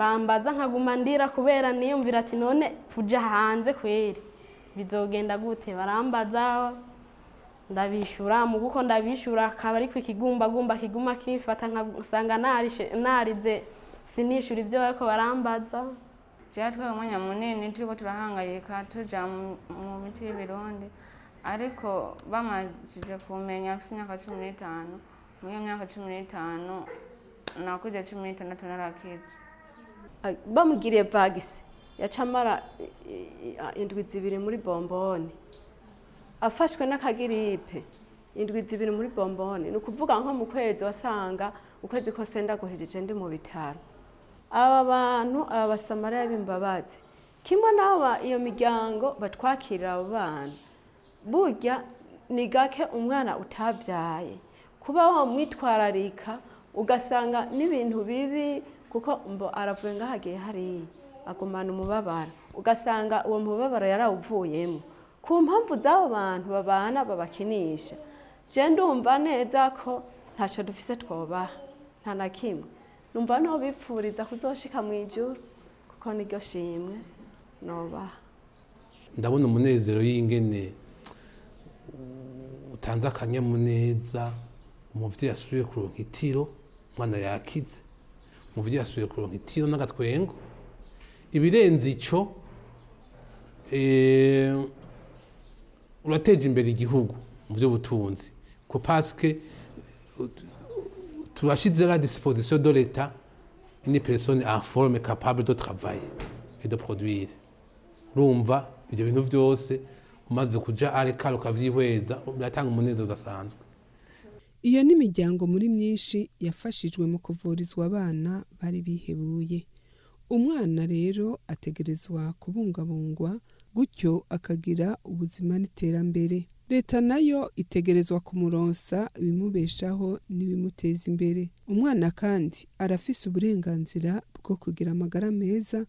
bambaza nkaguma ndira kubera niyumvira ati none kuja hanze kweri bizogenda gute, barambaza ndabishura mu guko ndabishura akaba ariko ikigumbagumba kiguma kifata nkasanga narize sinishura ivyo bariko barambaza. Byatwaye umwanya munini turiko turahangayika tuja mu miti y'Ibirundi, ariko bamajije kumenya afise imyaka 15, muri iyo myaka 15 nakuze 16 narakize. Bamugiriye vagisi yacamara indwi zibiri muri bomboni, afashwe n'akagiripe indwi zibiri muri bomboni, ni ukuvuga nko mu kwezi wasanga ukwezi kose ndaguhejeje ndi mu bitaro. Aba bantu aba basamariya b'imbabazi kimwe nabo iyo miryango batwakirira abo bana, burya ni gake umwana utavyaye kuba wamwitwararika ugasanga n'ibintu bibi, kuko mbo aravuye ngahagiye hariya agumana umubabaro, ugasanga uwo mubabaro yarawuvuyemo ku mpamvu z'abo bantu babana babakinisha. Je ndumva neza ko ntaco dufise twobaha, nta na kimwe. Numva no bipfuriza kuzoshika mu ijuru kuko niryo shimwe nobaha. Ndabona umunezero y'ingene utanze akanyamuneza, umuvyeyi asubiye kuronka itiro, umwana yakize, umuvyeyi asubiye kuronka itiro n'agatwengo. Ibirenze ico urateje imbere igihugu mu vy'ubutunzi, ko paske turashize la disposition de l'État une personne en forme capable de travailler et de produire. Urumva ivyo bintu vyose umaze kuja arekara ukavyihweza biratanga umunezero udasanzwe. Iyo ni imiryango muri myinshi yafashijwe mu kuvurizwa abana bari bihebuye. Umwana rero ategerezwa kubungabungwa gutyo akagira ubuzima n'iterambere. Leta nayo itegerezwa kumuronsa ibimubeshaho n'ibimuteza imbere. Umwana kandi arafise uburenganzira bwo kugira amagara meza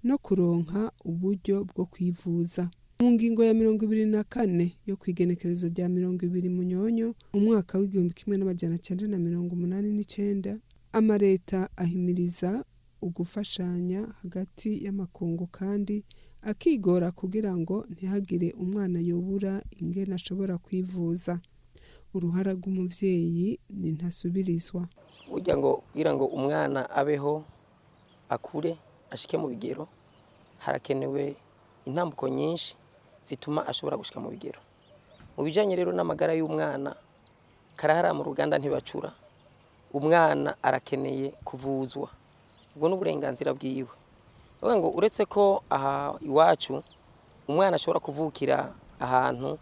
no kuronka uburyo bwo kwivuza. Mu ngingo ya 24 yo kwigenekerezo rya 20 Munyonyo umwaka w'1989, amareta ahimiriza ugufashanya hagati y'amakungu kandi akigora kugira ngo ntihagire umwana yobura ingene ashobora kwivuza. Uruhara rw'umuvyeyi ni ntasubirizwa. Burya ngo kugira ngo umwana abeho akure ashike mu bigero harakenewe intambuko nyinshi zituma ashobora gushika mu bigero. Mu bijanye rero n'amagara y'umwana karahara mu ruganda ntibacura. Umwana arakeneye kuvuzwa, ubwo n'uburenganzira bwiwe. Bavuga ngo uretse ko aha iwacu umwana ashobora kuvukira ahantu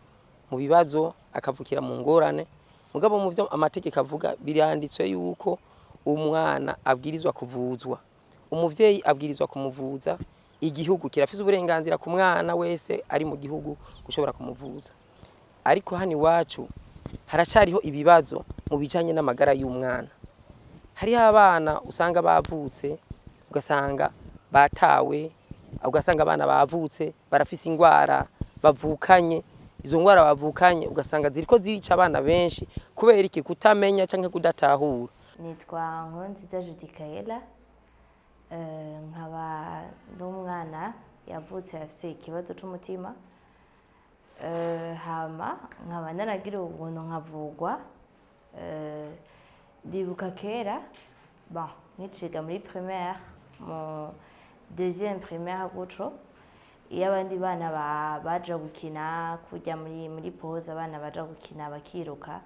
mu bibazo akavukira mu ngorane, mugabo mu byo amategeko avuga biranditswe yuko umwana abwirizwa kuvuzwa, umuvyeyi abwirizwa kumuvuza, igihugu kirafise uburenganzira ku mwana wese ari mu gihugu gushobora kumuvuza. Ariko hani iwacu haracariho ibibazo mu bijanye n'amagara y'umwana. Hari abana usanga bavutse ugasanga batawe, ugasanga abana bavutse barafise ingwara bavukanye, izo ngwara bavukanye ugasanga ziriko zirica abana benshi kubera iki kutamenya canke kudatahura. Nitwa Nkurunziza Judikaela, nkaba n'umwana yavutse afise ikibazo c'umutima, hama nkaba naragira ubuntu nkavugwa. Ndibuka kera niciga muri primaire mu deuxième primaire gutyo, iyo abandi bana baja gukina kujya muri pause abana baja gukina bakiruka,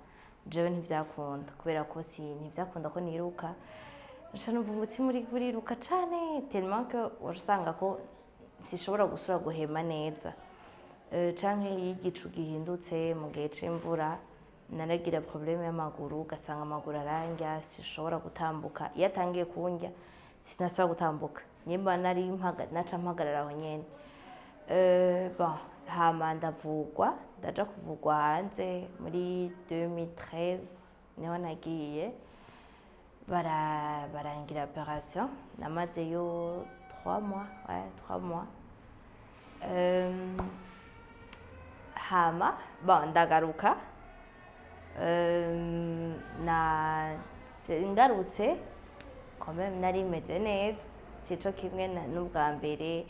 jewe ntivyakunda kubera ko ntivyakunda ko niruka. Nca numva umutima uri kuriruka cane tellement que usanga ko sishobora gusura guhema neza, canke iyo igicu gihindutse mu gihe c'imvura naragira problème y'amaguru, ugasanga amaguru arandya sishobora gutambuka. Iyo atangiye kundya sinasubira gutambuka, nyimba naca mpagarara aho nyene. Hama ndavugwa, ndaja kuvugwa hanze muri 2013 niho nagiye barangira opération, namazeyo 3 mois, 3 mois. Hama ndagaruka, ngarutse quand même nari meze neza, sico kimwe n'ubwa mbere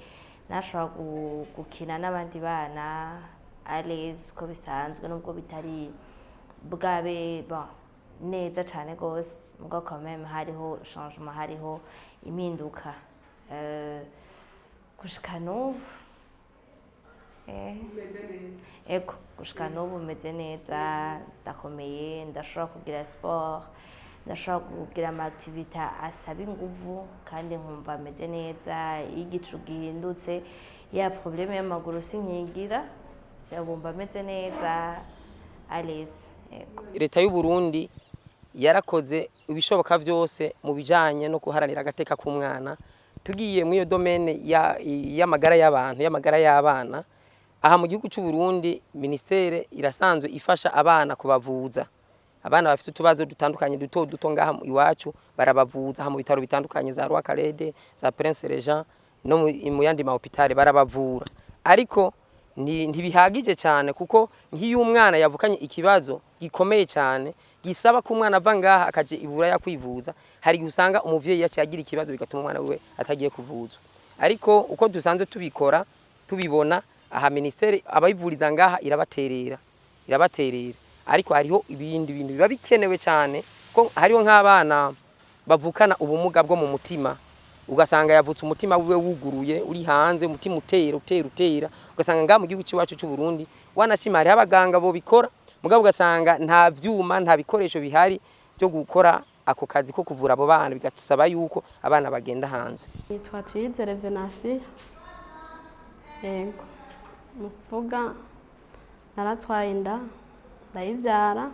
nashobora gukina n'abandi bana alezi uko bisanzwe nubwo bitari bwabe neza cyane rwose mubwo quand même hariho changement hariho impinduka gushika n'ubu ego gushika n'ubu meze neza ndakomeye ndashobora kugira sport ndashobora kugira amaactivite asaba inguvu kandi nkumva meze neza iyo igicu gihindutse ya probleme y'amaguru sinkigira yabumva ameze neza alezi. Leta y'u Burundi yarakoze ibishoboka byose mu bijanye no kuharanira agateka k'umwana. Tugiye mu iyo domaine y'amagara y'abantu y'amagara y'abana, aha mu gihugu cy'u Burundi ministere irasanzwe ifasha abana kubavuza. Abana bafite utubazo dutandukanye duto ngaha iwacu barabavuza, aha mu bitaro bitandukanye za Roi Karede, za Prince Regent no mu yandi ma hôpital barabavura. Ariko ntibihagije cyane kuko nk'iyo umwana yavukanye ikibazo gikomeye cyane gisaba ko umwana ava ngaha akaje ibura ya kwivuza, hari usanga umuvyeyi yacagira ikibazo bigatuma umwana we atagiye kuvuzwa. Ariko uko dusanzwe tubikora tubibona aha ministere abayivuriza ngaha irabaterera ariko hariho ibindi bintu biba bikenewe cyane ko hariho nk'abana bavukana ubumuga bwo mu mutima, ugasanga yavutse umutima wiwe wuguruye uri hanze, umutima utera ugasanga ngaha mu gihugu cyacu cy'u Burundi wanashima hari abaganga bo bikora mugabo ugasanga nta vyuma nta bikoresho bihari byo gukora ako kazi ko kuvura abo bana, bigatusaba yuko abana bagenda hanze. Nitwa Tuyizere Venasi. Yego muvuga naratwaye inda ndayivyara,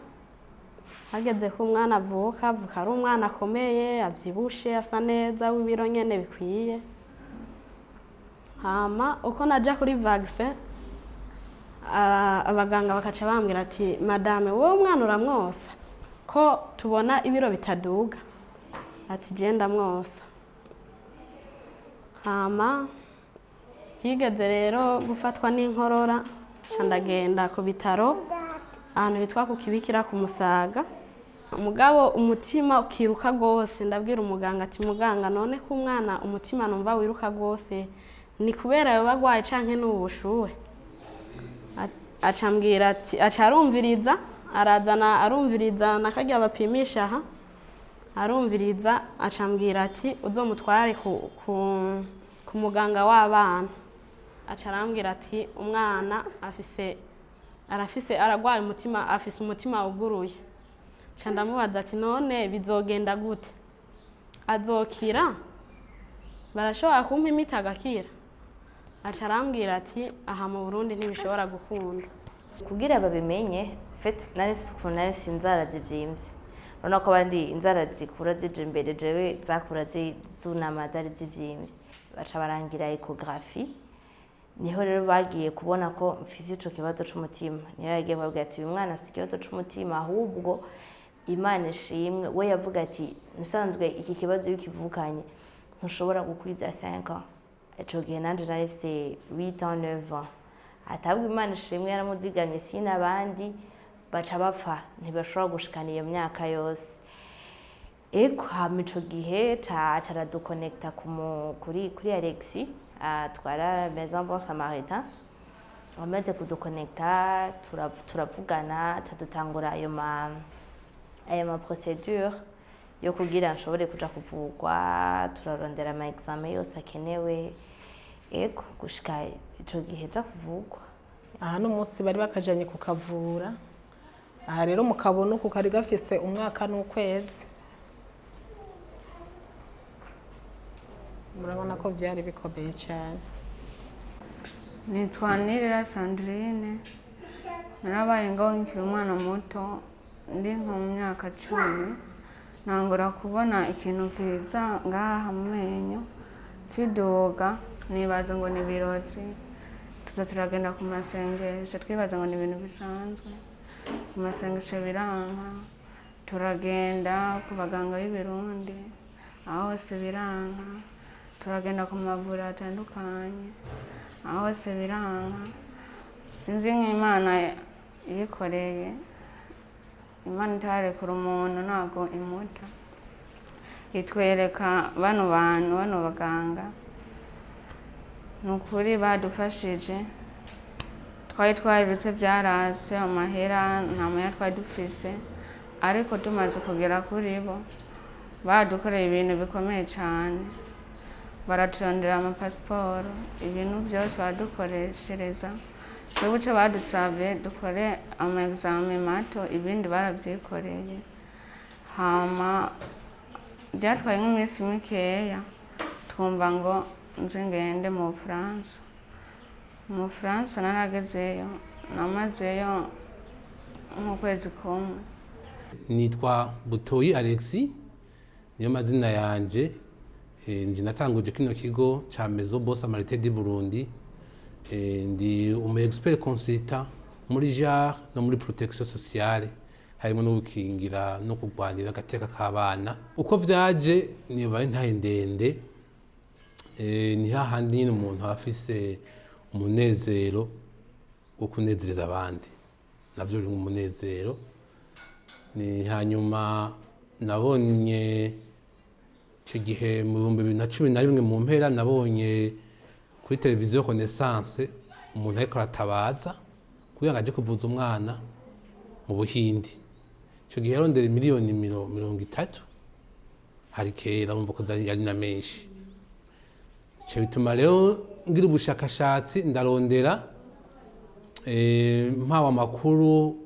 hageze ko umwana avuka ari umwana akomeye avyibushe asa neza w'ibiro nyene bikwiye. Hama uko naja kuri vaccine abaganga bakaca bambwira ati madame wowe umwana uramwosa ko tubona ibiro bitaduga, ati je ndamwosa. Hama kigeze rero gufatwa n'inkorora ndagenda ku bitaro ahantu bitwa ku Kibikira ku Musaga, umugabo umutima ukiruka gose, ndabwira umuganga ati muganga none ko umwana umutima numva wiruka gose ni kubera yo bagwaye canke n'ubushuhe? Acambwira ati acarumviriza arazana arumviriza nakajya bapimisha aha arumviriza acambwira ati uzomutware ku muganga w'abana. Acarambwira ati umwana aragwaye umutima, afise umutima uguruye. Candamubaza ati none bizogenda gute, azokira? Barashobora kumpa imiti agakira? Acarambwira ati aha mu Burundi ntibishobora gukunda. Kugira babimenye nari inzara zivyimvye, urabona ko abandi inzara zikura zije imbere jewe zakura zunama zari zivyimvye. Baca barangira ecography, niho rero bagiye kubona ko mfise ico kibazo c'umutima. Niho yagiye babwira ati uyu mwana afise ikibazo c'umutima, ahubwo Imana ishimwe we yavuga ati musanzwe iki kibazo y'ukivukanye ntushobora gukwiza 5 ans. Ico gihe nanje nari mfise 8 ans 9 ans, atabwo Imana ishimwe yaramuzigamye sina abandi baca bapfa ntibashobora gushikana iyo myaka yose. Eko hama ico gihe caraduconnecta kuri Alexis twara Maison Bon Samaritain. Amaze kuduconnecta turavugana cadutangura ayo ma procedure yo kugira nshobore kuja kuvugwa, turarondera ama examen yose akenewe. Eko gushika ico gihe ja kuvugwa. Aha n'umunsi bari bakajanye kukavura, aha rero mukabona uko kari gafise umwaka n'ukwezi. Murabona ko byari bikomeye cyane. Nitwa Nirera Sandrine, narabaye ngaho nkiri umwana muto ndi nko mu myaka 10, nangura kubona ikintu kiza ngaha mu menyo kidoga, nibaza ngo ni birozi. Tuza turagenda ku masengesho twibaza ngo ni ibintu bisanzwe, ku masengesho biranka, turagenda ku baganga b'Ibirundi aho hose biranka, turagenda ku mavuriro atandukanye aho hose biranka. Sinzi nk'Imana yikoreye, Imana itarekura umuntu ntago imuta. itwereka bano bantu bano baganga ni ukuri badufashije twari twarirutse byarase amahera nta mahera twari dufise ariko tumaze kugera kuri bo badukoreye ibintu bikomeye cyane baraturondera amapasiporo ibintu byose badukoreshereza twebwe icyo badusabye dukore ama examen mato ibindi barabyikoreye hama byatwaye nk'iminsi mikeya twumva ngo nzi ngende mu Bufaransa. Mu Bufaransa naragezeyo namazeyo nk'ukwezi kumwe. Nitwa Butoyi Alexis niyo mazina yanje. Nje natanguje kino kigo ca Maison Bon Samaritain du Burundi. Ndi umu expert consultant muri genre no muri protection sociale harimo no gukingira no kurwanira agateka k'abana. Uko vyaje niba ntaye ndende ni hahandi nyine umuntu afise umunezero wo kunezereza abandi navyo biri mu munezero. Ni hanyuma nabonye icyo gihe mu 2011 mu mpera nabonye kuri televiziyo Renaissance umuntu ariko aratabaza kugira ngo aje kuvuza umwana mu Buhindi. Icyo gihe yarondera miliyoni 30 hari kera umva ko yari na menshi. Icyo bituma rero ngira ubushakashatsi ndarondera mpawa amakuru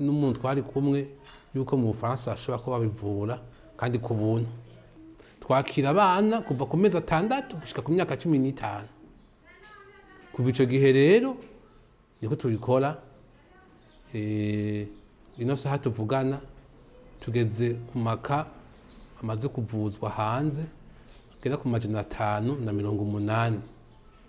n'umuntu twari kumwe yuko mu Bufaransa bashobora kuba bivura kandi ku buntu. Twakira abana kuva ku mezi 6 gushika ku myaka 15. Kuva ico gihe rero niko tubikora. Ino saha tuvugana tugeze ku maka amaze kuvuzwa hanze agera ku 580.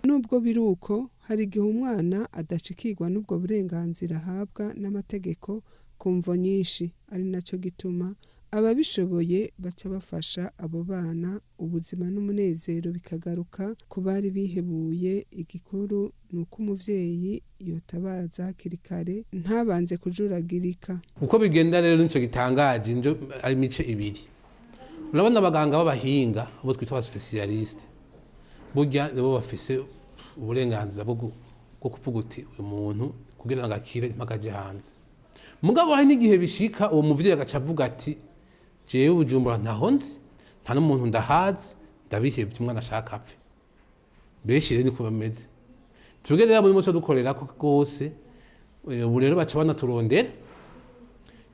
Nubwo biruko hari igihe umwana adashikirwa n'ubwo burenganzira ahabwa n'amategeko ku mvo nyinshi, ari nacyo gituma ababishoboye baca bafasha abo bana ubuzima n'umunezero bikagaruka ku bari bihebuye. Igikuru ni uko umuvyeyi yotabaza hakiri kare ntabanze kujuragirika. Uko bigenda rero nico gitangaje njo ari mice ibiri. Urabona abaganga b'abahinga abo twitwa specialist burya nibo bafise uburenganzira bwo kuvuga uti uyu muntu kugira ngo akire mpagaje hanze. Mugabo hari n'igihe bishika uwo muvyeyi agaca avuga ati jewe Bujumbura ntaho nzi nta n'umuntu ndahazi ndabihevye umwana ashaka apfe. Benshi rero niko bameze. Twebwe rero muri muco dukorera ko gose ubu rero baca banaturondera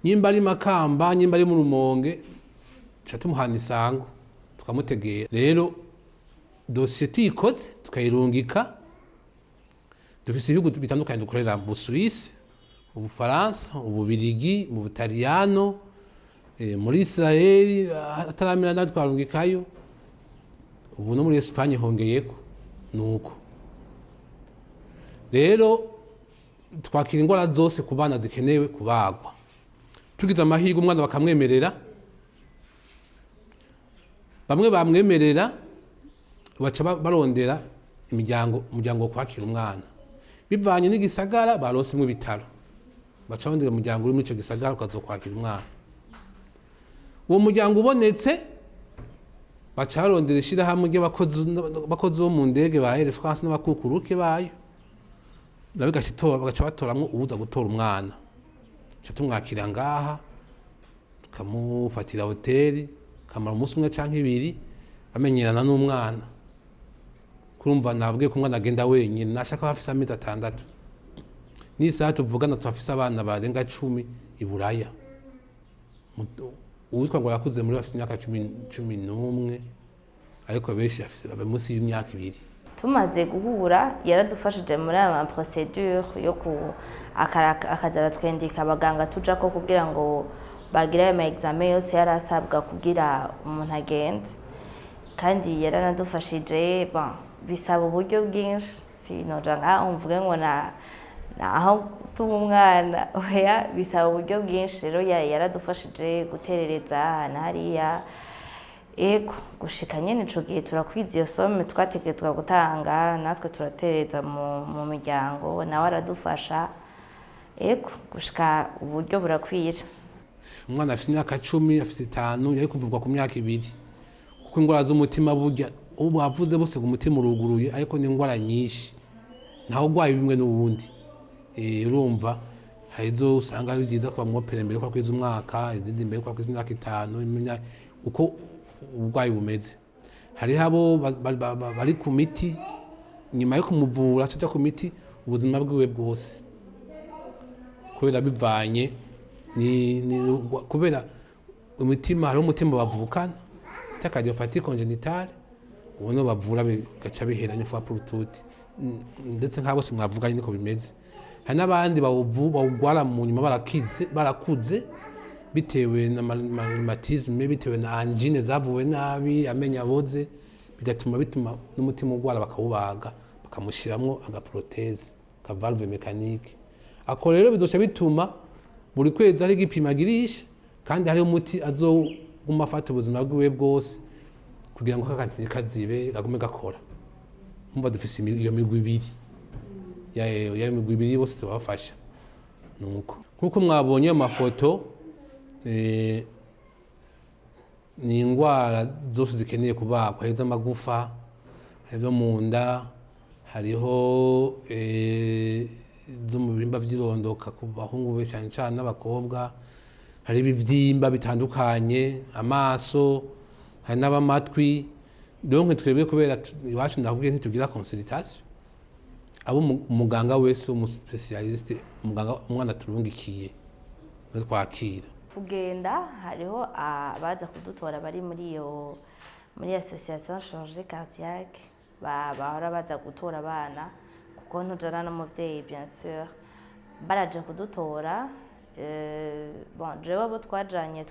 nyimba ari Makamba nyimba ari mu Rumonge ca tumuhana isango tukamutegera. Rero dossier tuyikoze tukayirungika. Dufise ibihugu bitandukanye dukorera mu Suisse, mu Bufaransa, mu Bubiligi, mu Butaliyano, muri Israel ataramira natwe twarungikayo. Ubu no muri Espagne hongeyeko nuko. Rero twakira ingwara zose ku bana zikenewe kubagwa. Tugize amahirwe umwana bakamwemerera, bamwe bamwemerera baca barondera umuryango wo kwakira umwana bivanye n'igisagara barose mu bitaro. Baca barondera umuryango uri muri ico gisagara ukazokwakira umwana. Uwo muryango ubonetse baca barondera ishirahamwe ry'abakozi bo mu ndege ba Air France n'abakukuruke bayo bagaca batoramwo ubuza gutora umwana. Ca tumwakira ngaha tukamufatira hoteli kamara umunsi umwe canke ibiri amenyerana n'umwana. Kurumva nabwiye ko umwana agenda wenyine nashaka bafise amezi 6. N'isaha tuvugana twafise abana barenga 10 i Buraya. Uwitwa ngo yakuze muri bafise imyaka 11 ariko benshi afise munsi y'imyaka 2. Tumaze guhura yaradufashije muri ama procedure yo akaza aratwendika abaganga tujako kugira ngo bagire ama examen yose yarasabwa kugira umuntu agende. Kandi yaranadufashije bisaba uburyo bwinshi sinoja ngaho mvuge ngo aho tuma umwana oya bisaba uburyo bwinshi. Rero yaradufashije guterereza hariya ego gushika nyene ico gihe turakwiza iyo somme twategerezwa gutanga natwe turatereza mu miryango nawe aradufasha ego gushika uburyo burakwiye. umwana afite imyaka 10 afite 5 yari kuvurwa ku myaka 2 kuko indwara z'umutima burya ubu bavuze bose ngo umutima uruguruye ariko ni indwara nyinshi ntaho urwaye bimwe n'ubundi urumva haizo usanga ari byiza kwa mwopera mbere kwa kwiza umwaka izindi mbere kwa kwiza imyaka 5 uko ubwayi bumeze hari habo bari ku miti nyuma yo kumuvura cyo ku miti ubuzima bwiwe bwose kubera bivanye ni kubera umutima hari umutima bavukana ta cardiopathie congénitale ubona bavura bigaca bihera ni fois pour toutes ndetse nk'abo simwavuganye niko bimeze hari n'abandi bawugwara mu nyuma barakuze bitewe na rheumatisme bitewe na angine zavuwe nabi amenya aboze bituma n'umutima ugwara bakawubaga bakamushiramwo agaproteze ka valve mécanique ako rero bizoca bituma buri kwezi ari gipimagirisha kandi hari umuti azoguma afata ubuzima bwiwe bwose kugira ngo kakantini kazibe gagume gakora umva dufise iyo migwi ibiri ya migwi ibiri bose tubafasha nuko nkuko mwabonye amafoto ni indwara zose zikeneye kubagwa hari z'amagufa hari zo mu nda hariho zo mu bihimba vy'irondoka ku bahungu be cyane cyane n'abakobwa hari ibivyimba bitandukanye amaso hari n'abamatwi donc twebwe kubera iwacu ndakubwiye ntitugira consultation abo umuganga wese umuspecialiste umwana turungikiye twakira kugenda hariho abaza kudutora bari muri association chirurgie cardiaque bahora baza gutora abana kuko ntujana n'umuvyeyi bien sûr baraje kudutora jewe abo twajanye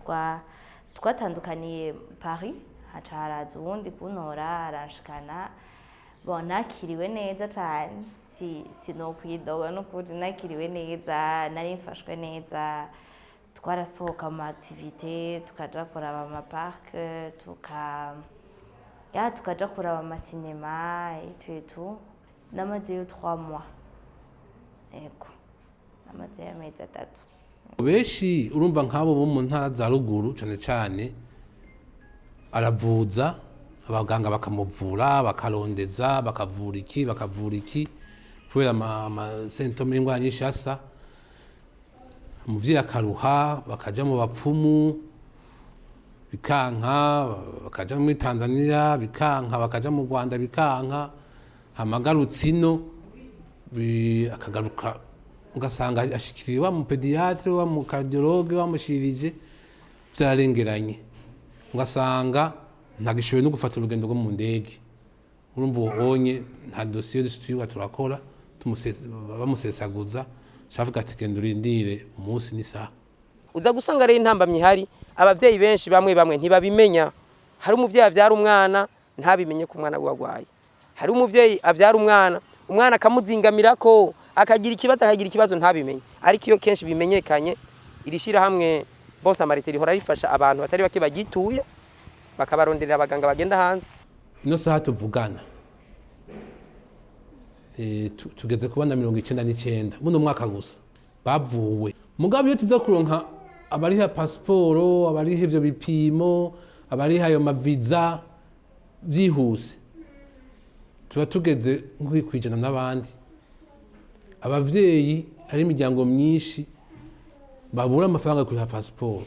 twatandukaniye Paris haca haraza uwundi kuntora aranshikana nakiriwe neza cane sinokwidoga n'ukuri nakiriwe neza nari mfashwe neza twarasohoka mu activité tukaja kuraba ama parc tukaja kuraba ama cinéma et tout namazeyo 3 mois ego namazeyo amezi 3 benshi urumva nk'abo bo mu ntara za ruguru cyane cyane aravuza abaganga bakamuvura bakarondeza bakavura iki kubera ama symptômes y'indwara nyinshi asa umuvyeyi akaruha bakaja mu bapfumu bikanka bakaja muri Tanzania bikanka bakaja mu Rwanda bikanka hamagarutse ino akagaruka ugasanga ashikiriye wa mu pediatre wa mu cardiologue wa mushirije byarengeranye ugasanga ntagishoboye no gufata urugendo rwo mu ndege urumva ubonye nta dossier dushobora turakora bamusesaguza shavuga ati genda urindire umunsi n'isaha uza gusanga rero intambamye hari abavyeyi benshi bamwe ntibabimenya hari umuvyeyi avyara umwana ntabimenye ko umwana wagwaye hari umuvyeyi avyara umwana akamuzingamirako akagira ikibazo ntabimenye ariko iyo kenshi bimenyekanye irishira hamwe bose amarite rihora rifasha abantu batari bake bagituye bakabaronderera abaganga bagenda hanze ino saha tuvugana tugeze kubana 99 muno mwaka gusa bavuwe mugabo iyo tuza kuronka abariha pasiporo abariha ivyo bipimo abariha ayo maviza vyihuse tuba tugeze nk'ikwijana n'abandi abavyeyi hari imiryango myinshi babura amafaranga kuri pasiporo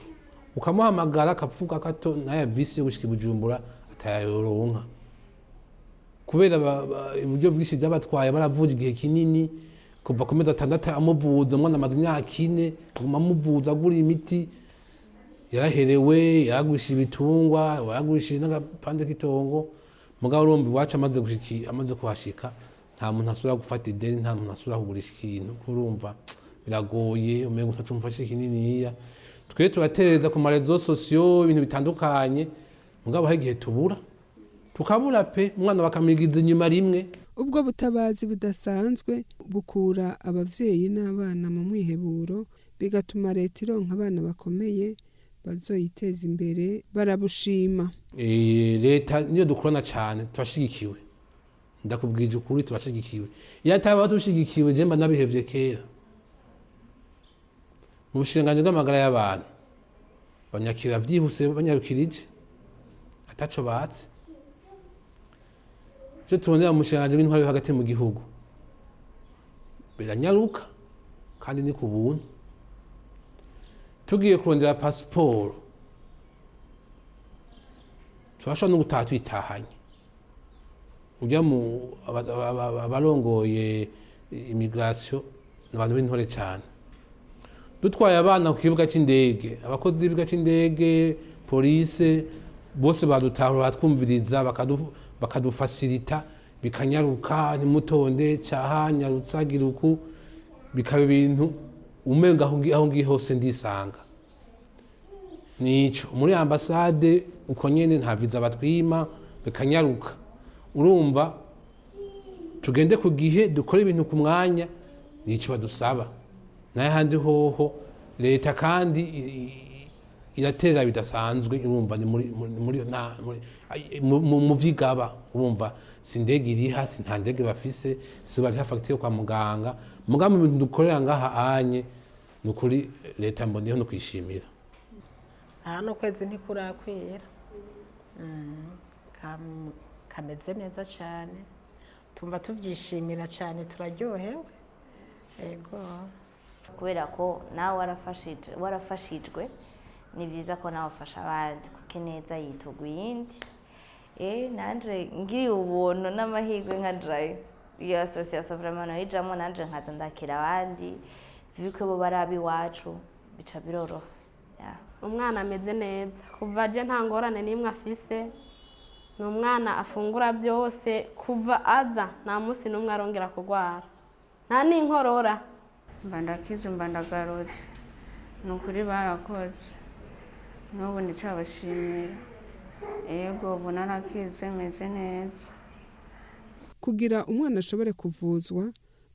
ukamuhamagara akavuga kato naya bisi yo gushika Bujumbura atayaronka kubera uburyo bwinshi byabatwaye baravuza igihe kinini kuva ku mezi 6 amuvuza umwana amaze imyaka 4 aguma amuvuza agura imiti yaraherewe yagurisha ibitungwa yagurisha n'agapande k'itongo mugabo urumva iwacu amaze kuhashika nta muntu asubira gufata ideni nta muntu asubira kugurisha ikintu kurumva biragoye umengo utacumfashe kininiya twe turatereza ku marezo sociaux ibintu bitandukanye mugabo hari igihe tubura tukabura pe umwana bakamigiza inyuma rimwe ubwo butabazi budasanzwe bukura abavyeyi n'abana mu mwiheburo bigatuma leta ironka abana bakomeye bazoyiteza imbere barabushima leta niyo dukorana cyane turashigikiwe ndakubwije ukuri turashigikiwe iyo ataba tushigikiwe je mba nabihevye kera mu bushinganje bw'amagara y'abantu banyakira vyihuse banyarukirije ataco batse. Ivyo tubonera mu mushikiranganji w'intwaro yo hagati mu gihugu biranyaruka kandi ni ku buntu. Tugiye kurondera pasiporo turashobora no gutaha tuyitahanye. Ujya mu abarongoye immigration n'abantu b'intore cyane. Dutwaye abana ku kibuga cy'indege, abakozi b'ikibuga cy'indege, police bose badutahura batwumviriza bakadufasirita bikanyaruka ntimutonde cyaha nyarutsa giruku bikaba ibintu umenga aho ngiye hose ndisanga. Nico muri ambasade uko nyene nta visa batwima bikanyaruka. Urumva tugende ku gihe dukora ibintu ku mwanya nico badusaba. Naye handi hoho leta kandi iratera bidasanzwe. Urumva ni mu vyigaba urumva sindege iriha nta ndege bafise si bari facture kwa muganga mugambo ibintu dukorera ngaha anye nukuri leta mboneho no kwishimira. Hano kwezi ntikurakwira kameze neza cyane tumva tuvyishimira cyane turaryohewe yego kubera ko nawe warafashijwe ni byiza ko nawe ufasha abandi kuko neza yitugu yindi nanje ngiri ubuntu n'amahirwe nka drive iyo association vraiment nayijamo nanje nkaza ndakira abandi biko bo barabi wacu bica biroroha. Umwana ameze neza kuva je nta ngorane nimwe afise. Ni umwana afungura byose kuva aza nta munsi n'umwe arongera kurwara nta n'inkorora. Mbandakize mbandagarutse nukuri barakoze n'ubu ndicabashimira. Ego ubu narakize meze neza. Kugira umwana ashobore kuvuzwa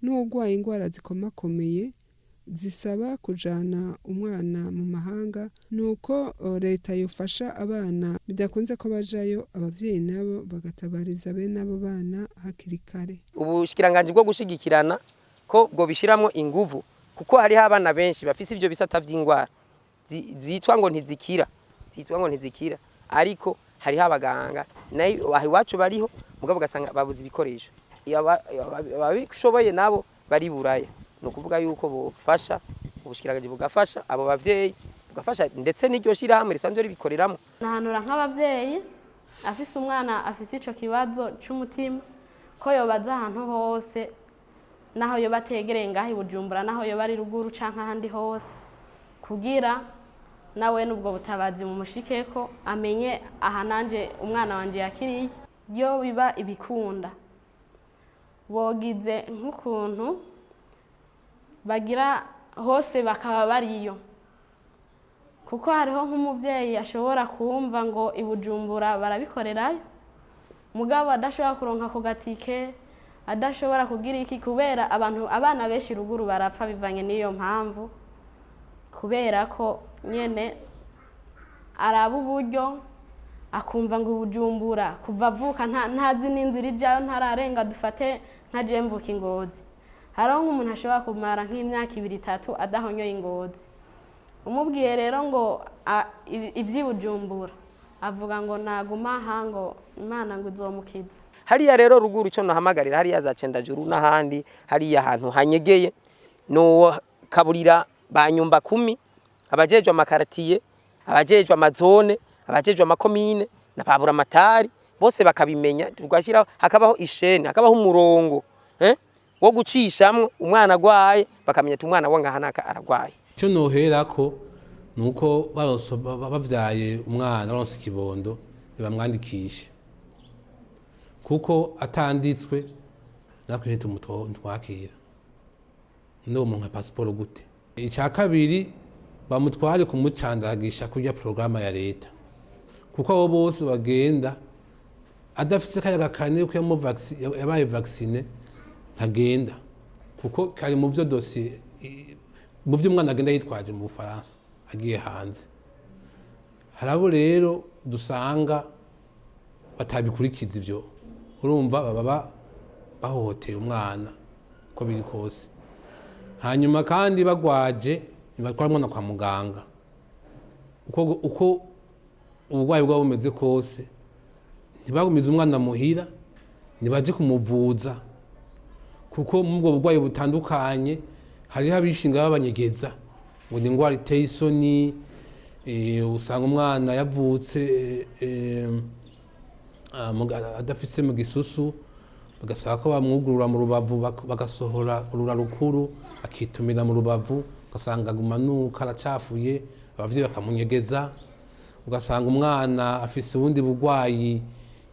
n'urwaye indwara zikomakomeye zisaba kujana umwana mu mahanga nuko leta yofasha abana bidakunze ko bajayo abavyeyi nabo bagatabariza bene abo bana hakiri kare. Ubushikiranganje bwo gushigikirana ko bwo bishiramwo inguvu kuko hari abana benshi bafise ivyo bisata vy'indwara zitwa ngo ntizikira ariko hari abaganga nayo iwacu bariho mugabo gasanga babuze ibikoresho ababishoboye nabo bari buraya. No kuvuga yuko bufasha ubushikiranganje bugafasha abo bavyeyi bugafasha ndetse n'iryo shira hamwe risanzwe ribikoreramo. Nahanura nk'abavyeyi afise umwana afise ico kibazo c'umutima ko yobaza ahantu hose naho yo bategereye ngaho Bujumbura naho yo bari ruguru canka handi hose kugira nawe nubwo butabazi mu mushikeko amenye aha nanje umwana wanje yakiriye. Yo biba ibikunda bogize nk'ukuntu bagira hose bakaba bariyo kuko hariho nk'umuvyeyi ashobora kumva ngo ibujumbura barabikorerayo mugabo adashobora kuronka ku gatike adashobora kugira iki kubera abana benshi ruguru barapfa bivanye n'iyo mpamvu kubera ko nyene araba uburyo akumva ngo ibujumbura kuva avuka ntazi n'inzira ijayo ntararenga dufate nka je mvuka Ingozi. Hariho nk'umuntu ashobora kumara nk'imyaka 2-3 adahonyoye Ingozi. Umubwiye rero ngo ivy'ibujumbura avuga ngo naguma hango Imana ngo izomukiza. Hariya rero ruguru ico nahamagarira hariya za Cendajuru n'ahandi hariya ahantu hanyegeye no kaburira banyumba 10 abajejwe amakaratiye abajejwe amazone abajejwe amakomine na babura matari bose bakabimenya tugashiraho hakabaho ishene hakabaho umurongo wo gucishamwe umwana agwaye bakamenya ati umwana wanga hanaka aragwaye. Cyo noherako nuko bavyaye umwana baronse ikibondo bamwandikisha kuko atanditswe nakwe ntitwakira ndo mu nka passport gute. Icya kabiri bamutware kumucandagisha kujya programa ya leta kuko abo bose bagenda adafite kayaga kane ko yabaye vaccine ntagenda kuko kari mu byo dossier mu byo umwana agenda yitwaje mu Bufaransa agiye hanze. Harabo rero dusanga batabikurikiza ivyo urumva baba bahohoteye umwana ko biri kose. Hanyuma kandi bagwaje nibatwara umwana kwa muganga uko uburwayi bwaba bumeze kose ntibagumize umwana muhira, ntibaje kumuvuza kuko muri ubwo burwayi butandukanye hariho abishinga babanyegeza ngo ni indwara iteye isoni. Usanga umwana yavutse adafise mu gisusu, bagasaba ko bamwugurura mu rubavu bagasohora urura rukuru akitumira mu rubavu, ugasanga agumanuka aracafuye, abavyeyi bakamunyegeza. Ugasanga umwana afise ubundi burwayi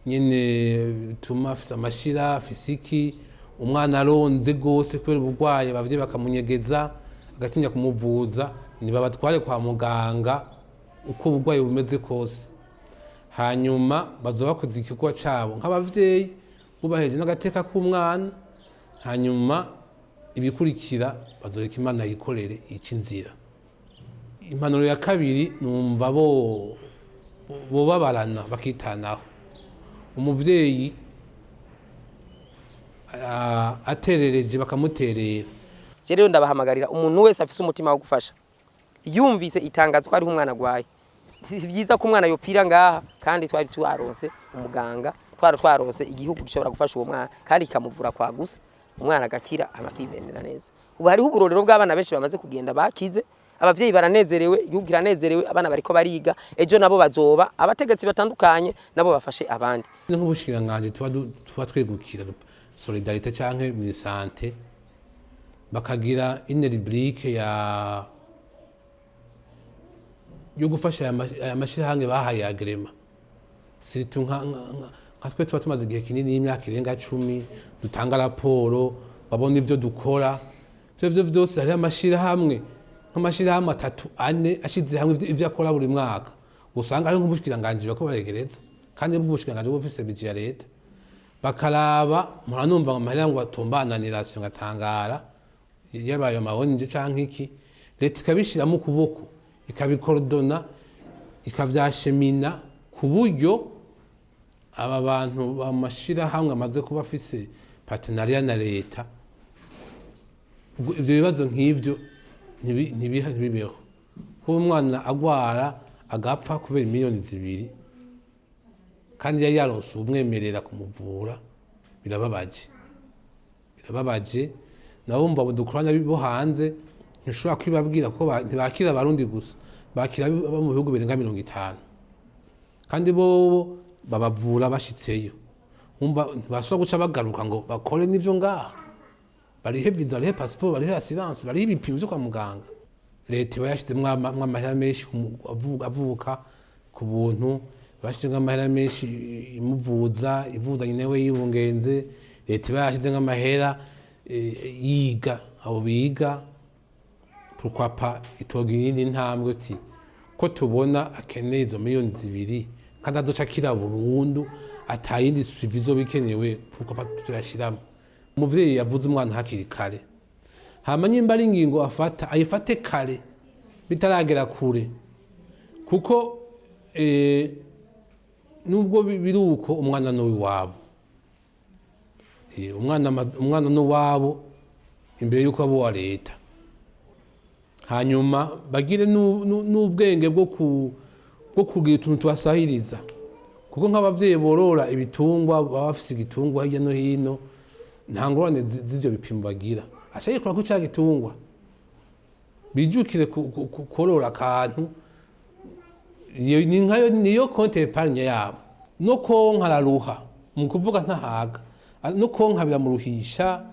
nyene bituma afise amashira, afise iki, umwana aronze gose kubera uburwayi, abavyeyi bakamunyegeza agatinya kumuvuza, nibabatware kwa muganga uko uburwayi bumeze kose. Hanyuma bazoba bakoze igikorwa cabo nk'abavyeyi bubaheje n'agateka k'umwana, hanyuma ibikurikira bazoreka Imana yikorere ica inzira. Impanuro ya kabiri numva bobabarana bakitanaho. Umuvyeyi aterereje bakamuterera. Rero ndabahamagarira umuntu wese afise umutima wo gufasha, yumvise itangazo ko ari umwana agwaye, si byiza ko umwana yopfira ngaha, kandi twari twaronse umuganga, twaronse igihugu gishobora gufasha uwo mwana kandi kikamuvura kwa gusa, umwana agakira amakibendera neza. Ubu hariho uburorero bw'abana benshi bamaze kugenda bakize, abavyeyi baranezerewe, igihugu kiranezerewe, abana bariko bariga, ejo nabo bazoba abategetsi batandukanye, nabo bafashe abandi. Nk'ubushikiranganji tuba twegukira solidarite canke minisante, bakagira une rubrique yo gufasha aya mashirahamwe bahaye agrema. Surtout nka twe tuba tumaze igihe kinini y'imyaka irenga 10 dutanga raporo, babona ivyo dukora. Ivyo vyose hari amashirahamwe nk'amashirahamwe 3-4 ashize hamwe ivyo akora buri mwaka, usanga ari nk'ubushikiranganji bako baregereza, kandi ubushikiranganji bufise budget ya leta, bakaraba muranumva amahera ngo atumbananira sio ngatangara yabaye amahonje canke iki, leta ikabishiramo ukuboko ikabikorodona ikavyashemina ku buryo aba bantu bamashira hamwe amaze kuba afise partenariat na leta, ivyo bibazo nk'ivyo ntibibeho. Kuba umwana agwara agapfa kubera miliyoni 2 kandi yari yaronse umwemerera kumuvura, birababaje. Nabumva budukoranya bo hanze ntushobora kwibabwira ko ntibakira abarundi gusa, bakira abo mu bihugu birenga 50, kandi bo babavura bashitseyo. Umva ntibashobora guca bagaruka ngo bakore n'ivyo ngaha, barihe visa, barihe passport, barihe assurance, barihe ibipimo vyo kwa muganga. Leta bayashizemwo amahera menshi avuka ku buntu, bashize amahera menshi imuvuza, ivuza nyine we yibungenze. Leta bayashize amahera yiga, abo biga pourquoi pas itogira iyindi ntambwe uti ko tubona akeneye izo miliyoni 2 kandi azoca akira burundu atayindi suivizo bikenewe, pourquoi pas tuyashiramo. Umuvyeyi yavuze umwana hakiri kare, hama nyimba ari ingingo ayifate kare bitaragera kure, kuko nubwo biruko umwana no wiwabo, umwana no wabo imbere yuko abo wa leta. Hanyuma bagire n'ubwenge bwo kugira utuntu tubasahiriza, kuko nk'abavyeyi borora ibitungwa baba bafise igitungwa hirya no hino, nta ngorane z'ivyo bipimo bagira, ashaye kora ko ca gitungwa bijukire korora akantu, niyo konte epargne yabo. No konka araruha mu kuvuga ntahaga, no konka biramuruhisha.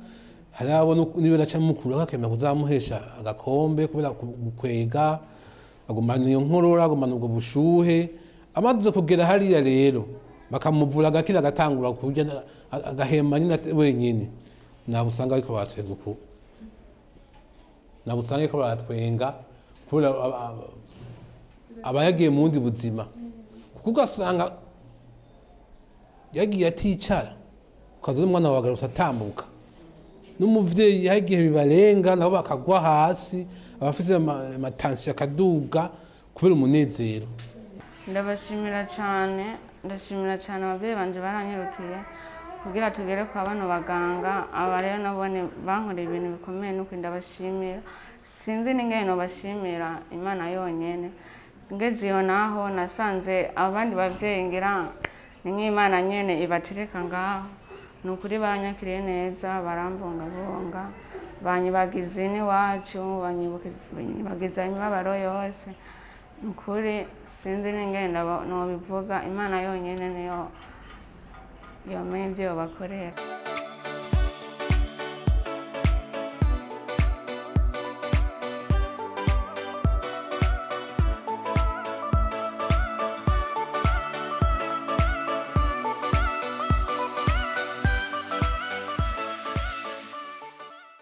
Hari abo niba naca mukuru akakemera kuzamuhesha agakombe kubera gukwega, agumana iyo nkorora, agumana ubwo bushuhe. Amaze kugera hariya rero bakamuvura agakira agatangura kurya agahema nyine wenyine, nabusanga ariko batwenga uko, nabusanga ariko baratwenga kubera abayagiye mu wundi buzima, kuko ugasanga yagiye aticara ukazana umwana wawe agarutse atambuka, n'umuvyeyi yagiye bibarenga nabo bakagwa hasi, abafise amatansi akaduga kubera umunezero. Ndabashimira cyane abavyeyi banje baranyirukiye kugira tugere kwa bano baganga. Aba rero nabone bankoreye ibintu bikomeye, nuko ndabashimira. Sinzi n'ingene no bashimira Imana yonyene, ngeze iyo naho nasanze abandi bavyeyi ngira ni nk'Imana nyene ibatereka ngaho, ni ukuri banyakiriye neza, barambungabunga, banyibagiza iwacu, banyibagiza imibabaro yose. Ni ukuri sinzi n'ingene nobivuga, Imana yonyene niyo yomenya ivyo yobakorera.